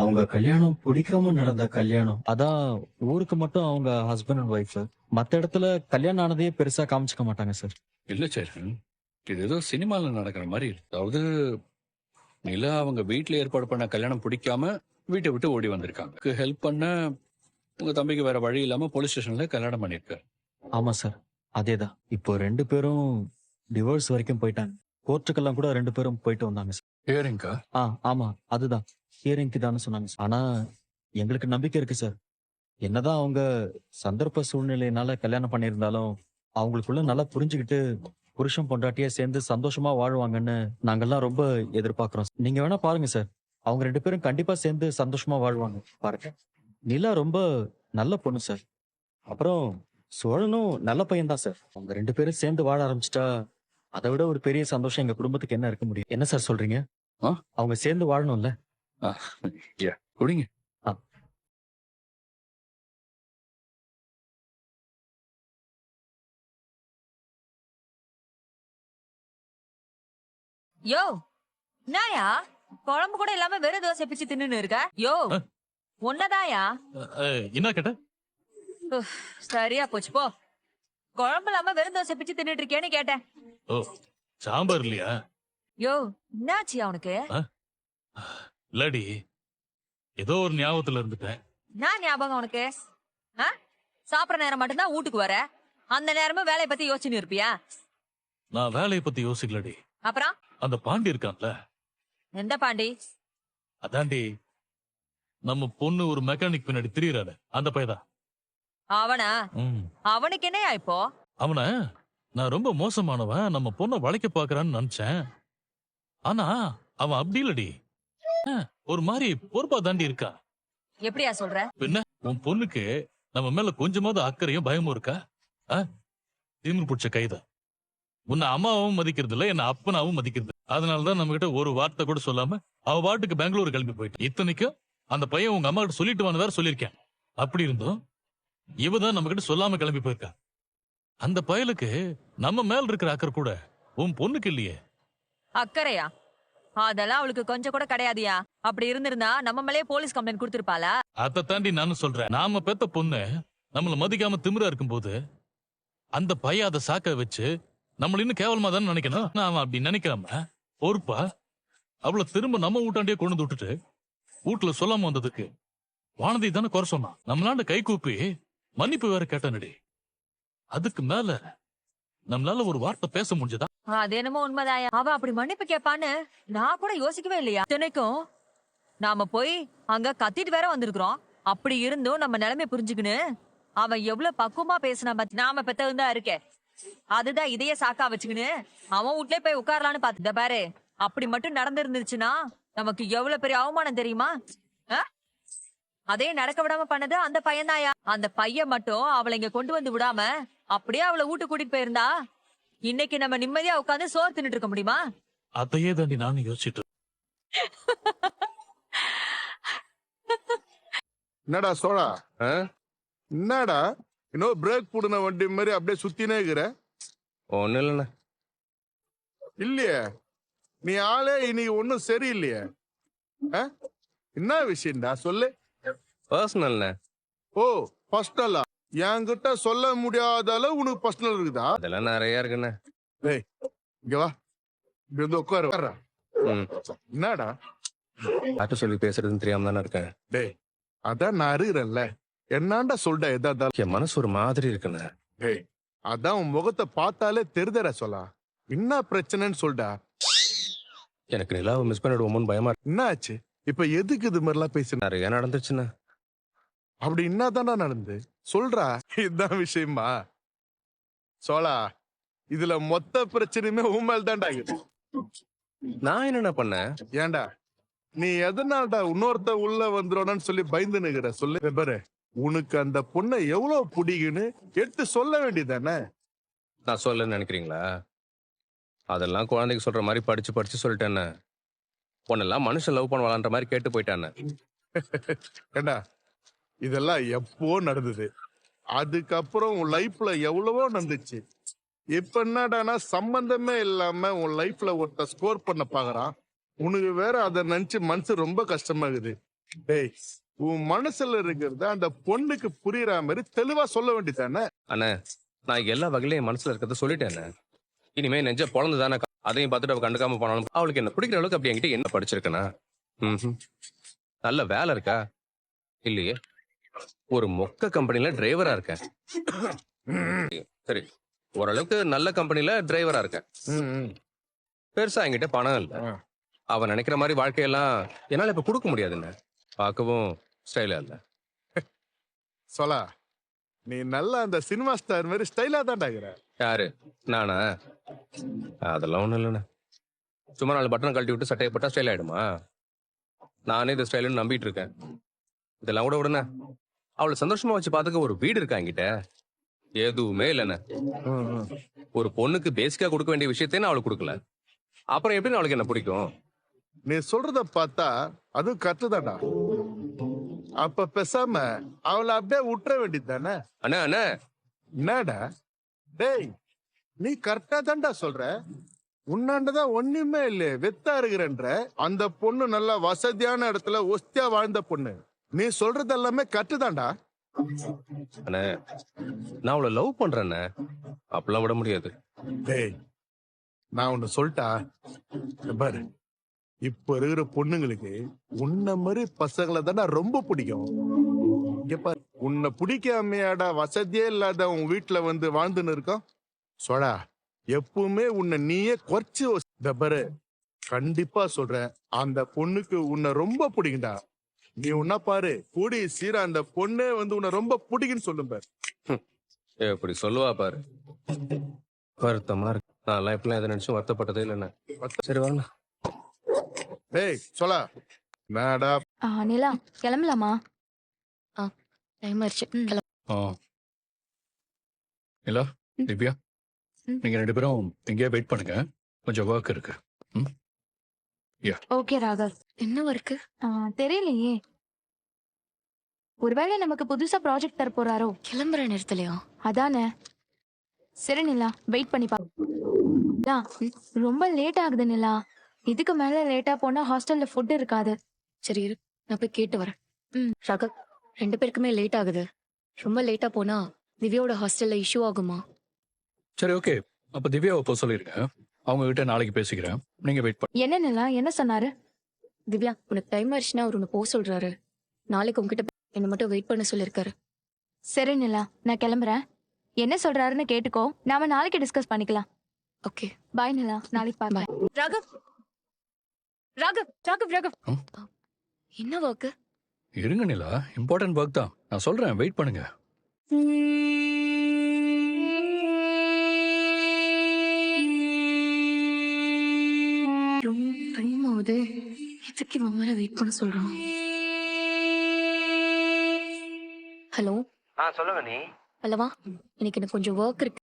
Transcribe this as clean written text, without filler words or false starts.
அவங்க கல்யாணம் பிடிக்காம நடந்த கல்யாணம். அதான் ஊருக்கு மட்டும் அவங்க ஹஸ்பண்ட் அண்ட் ஒய்ஃப். மத்த இடத்துல கல்யாணம் ஆனதையே பெருசா காமிச்சுக்க மாட்டாங்க சார். இல்ல சேரன், இது ஏதோ சினிமால நடக்கிற மாதிரி இருக்கு. அதாவது நிலா அவங்க வீட்டுல ஏற்பாடு பண்ண கல்யாணம் பிடிக்காம வீட்டை விட்டு ஓடி வந்திருக்காங்க. ஹெல்ப் பண்ண உங்க தம்பிக்கு வேற வழி இல்லாம போலீஸ் ஸ்டேஷன்ல கல்யாணம் பண்ணிருக்காரு. ஆமா சார். அதேதான். இப்போ 2 பேரும் டிவோர்ஸ் வரைக்கும் போயிட்டாங்க. கோர்ட்டுக்கெல்லாம் கூட 2 பேரும் போயிட்டு வந்தாங்க சார். ஹியரிங்கா? ஆமா. அதுதான். ஹியரிங்க்கு தான்னு சொன்னாங்க சார். ஆனா எங்களுக்கு நம்பிக்கை இருக்கு சார். என்னதான் அவங்க சந்தர்ப்ப சூழ்நிலையினால கல்யாணம் பண்ணியிருந்தாலும், அவங்களுக்குள்ள நல்லா புரிஞ்சுகிட்டு புருஷன் பொண்டாட்டியா சேர்ந்து சந்தோஷமா வாழ்வாங்கன்னு நாங்கெல்லாம் ரொம்ப எதிர்பார்க்கிறோம். நீங்க வேணா பாருங்க சார். அவங்க 2 பேரும் கண்டிப்பா சேர்ந்து சந்தோஷமா வாழ்வாங்க. பாருங்க. நிலா ரொம்ப நல்ல பொண்ணு சார். அப்புறம் சோழனும் நல்ல பையன் தான் சார். அவங்க 2 பேரும் சேர்ந்து வாழ ஆரம்பிச்சிட்டா அதை விட ஒரு பெரிய சந்தோஷம் எங்க குடும்பத்துக்கு என்ன இருக்க முடியும்? என்ன சார் சொல்றீங்க? ஆ? அவங்க சேர்ந்து வாழணும்ல? ஆ, குடிங்க. ஆ. யோ என்னயா குழம்பு கூட இல்லாம வெறும் தோசை பிச்சு தின்னுன்னு இருக்க? யோ ஆ? உன்னதாயா? என்ன கேட்ட? சரியா போச்சு போ. குழம்பு இல்லாம வெறும் தோசை பிச்சு தின்னுட்டு இருக்கேன்னு கேட்டேன். ஓ, சாம்பார் இல்லையா? யோ என்னாச்சு அவனுக்கு? இல்லடி, ஏதோ ஒரு ஞாபகத்துல இருந்துட்டேன். நான் ஞாபகம் உனக்கு? ஆ? சாப்பிடுற நேரம் மட்டும்தான் வீட்டுக்கு வர, அந்த நேரமும் வேலையை பத்தி யோசிச்சுன்னு இருப்பியா? நான் வேலையை பத்தி யோசிக்கலடி. அப்புறம் அந்த பாண்டி இருக்கான்ல, எந்த பாண்டி? அதாண்டி நம்ம பொண்ணு ஒரு மெக்கானிக் பின்னாடி திரியறான அந்த பையதான். அவனா? ம். அவனுக்கு என்னையா இப்போ? அவன நான் ரொம்ப மோசமானவன், நம்ம பொண்ணை வளைக்க பாக்குறான்னு நினைச்சேன். ஆனா அவன் அப்படி இல்லடி. ஒரு மாதிரி பொறுப்பா தாண்டி இருக்கா. எப்படியா சொல்ற? பின்ன உன் பொண்ணுக்கு நம்ம மேல கொஞ்சமாவது அக்கறையும் பயமும் இருக்கா? திமிரு பிடிச்ச கைதான். உன்னை அம்மாவும் மதிக்கிறது இல்ல, என்ன அப்பனாவும் மதிக்கிறது. அதனாலதான் நம்ம கிட்ட ஒரு வார்த்தை கூட சொல்லாம அவ பாட்டுக்கு பெங்களூர் கிளம்பி போயிட்டு. இத்தனைக்கும் அந்த பையன் உங்க அம்மா கிட்ட சொல்லிட்டு வந்து வேற சொல்லியிருக்கேன். அப்படி இருந்தும் இவதான் நம்ம கிட்ட சொல்லாம கிளம்பி போயிருக்கா. அந்த பயலுக்கு நம்ம மேல இருக்கிற அக்கறை கூட உன் பொண்ணுக்கு இல்லையே. அக்கறையா? அதெல்லாம் அவளுக்கு கொஞ்சம் கூட கிடையாதுயா. அப்படி இருந்திருந்தா நம்ம மேலேயே போலீஸ் கம்ப்ளைண்ட் கொடுத்திருப்பாளா? அதை தாண்டி நானும் சொல்றேன். நாம பெத்த பொண்ணு நம்மள மதிக்காம திமிரா இருக்கும்போது அந்த பையன் அதை சாக்க வச்சு நம்மள இன்னும் கேவலமா தானே நினைக்கணும். அவன் அப்படி நினைக்காம பொறுப்பா அவளை திரும்ப நம்ம வீட்டாண்டியே கொண்டு வந்து விட்டுட்டு வீட்டுல சொல்லாம வந்ததுக்கு வானதி தானே குறை சொன்னான். நம்மளாண்ட கை கூப்பி மன்னிப்பு வேற கேட்டானடி. அதுக்கு மேல நம்மளால ஒரு வார்த்தை பேச முடிஞ்சதா? அது என்னமோ உண்மைதாயா. அவ அப்படி மன்னிப்பு கேட்பான்னு நான் கூட யோசிக்கவே இல்லையா. இத்தனைக்கும் நாம போய் அங்க கத்திட்டு வேற வந்திருக்கிறோம். அப்படி இருந்தும் நம்ம நிலைமை புரிஞ்சுக்கின்னு அவன் எவ்வளவு பக்குவமா பேசினா பாத்தி. நாம பெத்தவன்தான் இருக்கே, அதுதான் இதையே சாக்கா வச்சுக்கின்னு அவன் வீட்லயே போய் உட்காரலான்னு பாத்து பாரு. அப்படி மட்டும் நடந்திருந்துச்சுன்னா நமக்கு எவ்வளவு பெரிய அவமானம் தெரியுமா? அதே நடக்க விடாம பண்ணது அந்த பையன்தாயா. அந்த பையன் மட்டும் அவளை இங்க கொண்டு வந்து விடாம அப்படியே அவளை வீட்டு கூட்டிட்டு போயிருந்தா இன்னைக்கு நம்ம நிம்மதியா உட்காந்து சோறு தின்னுட்டு இருக்க முடியுமா? அதையே தாண்டி நானும் யோசிச்சுட்டு. என்னடா சோழா? என்னடா இன்னும் பிரேக் புடுன வண்டி மாதிரி அப்படியே சுத்தினே இருக்கிற? ஒன்னும் இல்லைண்ணே. இல்லையே, நீ ஆளே இன்னைக்கு ஒன்னும் சரியில்லையே. என்ன விஷயம்டா சொல்லு. பர்சனல்ண்ணே. ஓ, பர்சனலா? என்கிட்ட சொல்ல முடியாத அளவு உனக்கு பர்சனல் இருக்குதா? அதெல்லாம் நிறைய இருக்குண்ணே. டேய் இங்க வா, இப்படி வந்து உட்காரு. என்னடா யார்கிட்ட சொல்லி பேசுறதுன்னு தெரியாம தானே இருக்கேன். டேய், அதான் நான் இருக்கிறேன்ல, என்னாண்டா சொல்ற எதா இருந்தாலும். என் மனசு ஒரு மாதிரி இருக்குண்ணே. டேய், அதான் உன் முகத்தை பார்த்தாலே தெரிதற சொல்லா. என்ன பிரச்சனைன்னு சொல்டா. எனக்கு நிலாவை மிஸ் பண்ணிடுவோமோன்னு பயமா இருக்கு. என்ன ஆச்சு இப்ப? எதுக்கு இது மாதிரிலாம் பேசின? நிறைய நடந்துச்சுண்ணே. அப்படி என்னதான்டா நடந்து சொல்றா. இதுதான் விஷயமா சோழா? இதுல மொத்த பிரச்சனையுமே உண்மையில் தான்டா இருக்குது. நான் என்னென்ன பண்ணேன்? ஏன்டா நீ எதனால்டா இன்னொருத்த உள்ள வந்துடணும்னு சொல்லி பயந்து நிக்கிற? சொல்லு பாரு, உனக்கு அந்த பொண்ணை எவ்வளவு பிடிக்குன்னு எடுத்து சொல்ல வேண்டியதானே? நான் சொல்லன்னு நினைக்கிறீங்களா? அதெல்லாம் குழந்தைக்கு சொல்ற மாதிரி படிச்சு படிச்சு சொல்லிட்டேன்னு. பொண்ணெல்லாம் மனுஷன் லவ் பண்ணுவாளான்ற மாதிரி கேட்டு போயிட்டானே. ஏண்டா இதெல்லாம் எப்போ நடந்தது? அதுக்கப்புறம் உன் லைஃப்ல எவ்வளவோ நடந்துச்சு. இப்ப என்னடானா சம்பந்தமே இல்லாம உன் லைஃப்ல ஒருத்த ஸ்கோர் பண்ண பாக்குறான். உனக்கு வேற அதை நினைச்சு மனசு ரொம்ப கஷ்டமாகுது. டேய் உன் மனசுல இருக்கிறத அந்த பொண்ணுக்கு புரியுற மாதிரி தெளிவா சொல்ல வேண்டியதானே? அண்ணே நான் எல்லா வகையிலும் என் மனசுல இருக்கிறத சொல்லிட்டேன் அண்ணே. இனிமே நெஞ்ச பொழந்து தானே அதையும் பார்த்துட்டு அவ கண்டுக்காம போனாலும் அவளுக்கு என்ன பிடிக்கிற அளவுக்கு அப்படி என்கிட்ட என்ன படிச்சிருக்கனா? நல்ல வேலை இருக்கா? இல்லையே. ஒரு மொக்க கம்பெனில டிரைவரா இருக்கேன். சரி, ஓரளவுக்கு நல்ல கம்பெனில டிரைவரா இருக்கேன். பெருசா என்கிட்ட பணம் இல்ல. அவன் நினைக்கிற மாதிரி வாழ்க்கையெல்லாம் என்னால இப்ப கொடுக்க முடியாதுன்னு. பார்க்கவும் ஸ்டைலா இல்ல. சொல்லா, நீ நல்லா அந்த சினிமா ஸ்டார் மாதிரி ஸ்டைலா தான் ஆகுற. யாரு? நானா? அதெல்லாம் ஒண்ணும் இல்லைண்ணே. சும்மா 4 பட்டனை கழட்டி விட்டு சட்டையை போட்டா ஸ்டைல் ஆயிடுமா? நானே இந்த ஸ்டைலுன்னு நம்பிட்டு இருக்கேன். இதெல்லாம் கூட விடுண்ணே. அவளை சந்தோஷமா வச்சு பார்த்துக்க ஒரு வீடு இருக்கா என்கிட்ட? எதுவுமே இல்லைண்ணே. ஒரு பொண்ணுக்கு பேசிக்கா கொடுக்க வேண்டிய விஷயத்தையும் நான் அவளுக்கு கொடுக்கல. அப்புறம் எப்படி அவளுக்கு என்ன பிடிக்கும்? நீ சொல்றத பார்த்தா அதுவும் கரெக்ட். அப்ப பேசாம அவளை அப்படியே விட்டுற வேண்டியது தானே? அண்ணா அண்ணா என்னடா டேய், நீ கரெக்டா தான்டா சொல்ற. உன்னாண்டதான் ஒண்ணுமே இல்ல, வெத்தா இருக்கிறன்ற. அந்த பொண்ணு நல்லா வசதியான இடத்துல ஒஸ்தியா வாழ்ந்த பொண்ணு. நீ சொல்றது எல்லாமே கரெக்ட் தான்டா. அண்ணா நான் அவளை லவ் பண்றேண்ணே. அப்படிலாம் விட முடியாது. டேய், நான் ஒண்ணு சொல்லிட்டா பாரு, இப்ப இருக்கிற பொண்ணுங்களுக்கு உன்ன மாதிரி பசங்களை தானே ரொம்ப பிடிக்கும். இங்க பாரு, உன்னை பிடிக்காமையாடா வசதியே இல்லாத உன் வீட்டுல வந்து வாழ்ந்துன்னு இருக்கோம். சோழா, எப்பவுமே உன்னை நீயே குறைச்சு பாரு. கண்டிப்பா சொல்றேன், அந்த பொண்ணுக்கு உன்னை ரொம்ப பிடிக்கும்டா. நீ உன்ன பாரு, கூடி சீரா அந்த பொண்ணே வந்து உன்னை ரொம்ப பிடிக்குன்னு சொல்லும் பாரு. எப்படி சொல்லுவா பாரு. வருத்தமா இருக்கு. நான் இப்பெல்லாம் எதை நினைச்சும் வருத்தப்பட்டதே இல்லைண்ணே. சரி வாங்க. டேய் சோழா, மேடா நிலா கிளம்பலாமா? டைம் ஆயிடுச்சு. ஆ. இல்ல திவ்யா, நீங்க 2 பேரும் இங்கேயே வெயிட் பண்ணுங்க. கொஞ்சம் ஒர்க் இருக்கு. ஓகே ராகவ். என்ன ஒர்க்கு? தெரியலையே, ஒருவேளை நமக்கு புதுசா ப்ராஜெக்ட் தர போறாரோ? கிளம்புற நேரத்துலயா? அதானே. சரி நிலா, வெயிட் பண்ணி நிலா, ரொம்ப லேட் ஆகுது நிலா. இதுக்கு மேல லேட்டா போனா ஹாஸ்டல்ல ஃபுட் இருக்காது. சரி இரு, நான் போய் கேட்டு வரேன். ராகவ், 2 பேருக்குமே லேட் ஆகுது. ரொம்ப லேட்டா போனா திவ்யாவோட ஹாஸ்டல்ல இஷ்யூ ஆகுமா? சரி ஓகே, அப்ப திவ்யாவை போக சொல்லிருங்க. அவங்க கிட்ட நாளைக்கு பேசிக்கிறேன். நீங்க வெயிட் பண்ணு. என்ன நிலா, என்ன சொன்னாரு? திவ்யா, உனக்கு டைம் ஆயிடுச்சுன்னா அவர் உன்னை போக சொல்றாரு. நாளைக்கு உங்ககிட்ட என்ன மட்டும் வெயிட் பண்ண சொல்லிருக்காரு. சரி நிலா, நான் கிளம்புறேன். என்ன சொல்றாருன்னு கேட்டுக்கோ, நாம நாளைக்கு டிஸ்கஸ் பண்ணிக்கலாம். ஓகே பாய் நிலா, நாளைக்கு பாய். ராகவ், ராகவ், ராகவ், ராகவ். என்ன ஒர்க்கு? இருங்க நிலா, இம்பார்ட்டன்ட் ஒர்க் தான். நான் சொல்றேன், வெயிட் பண்ணுங்க. டைம் ஆகுது. எதுக்கு இவன் மேல வெயிட் பண்ண சொல்றான்? ஹலோ சொல்லுங்க நீ. அல்லவா, இன்னைக்கு எனக்கு கொஞ்சம் ஒர்க் இருக்கு.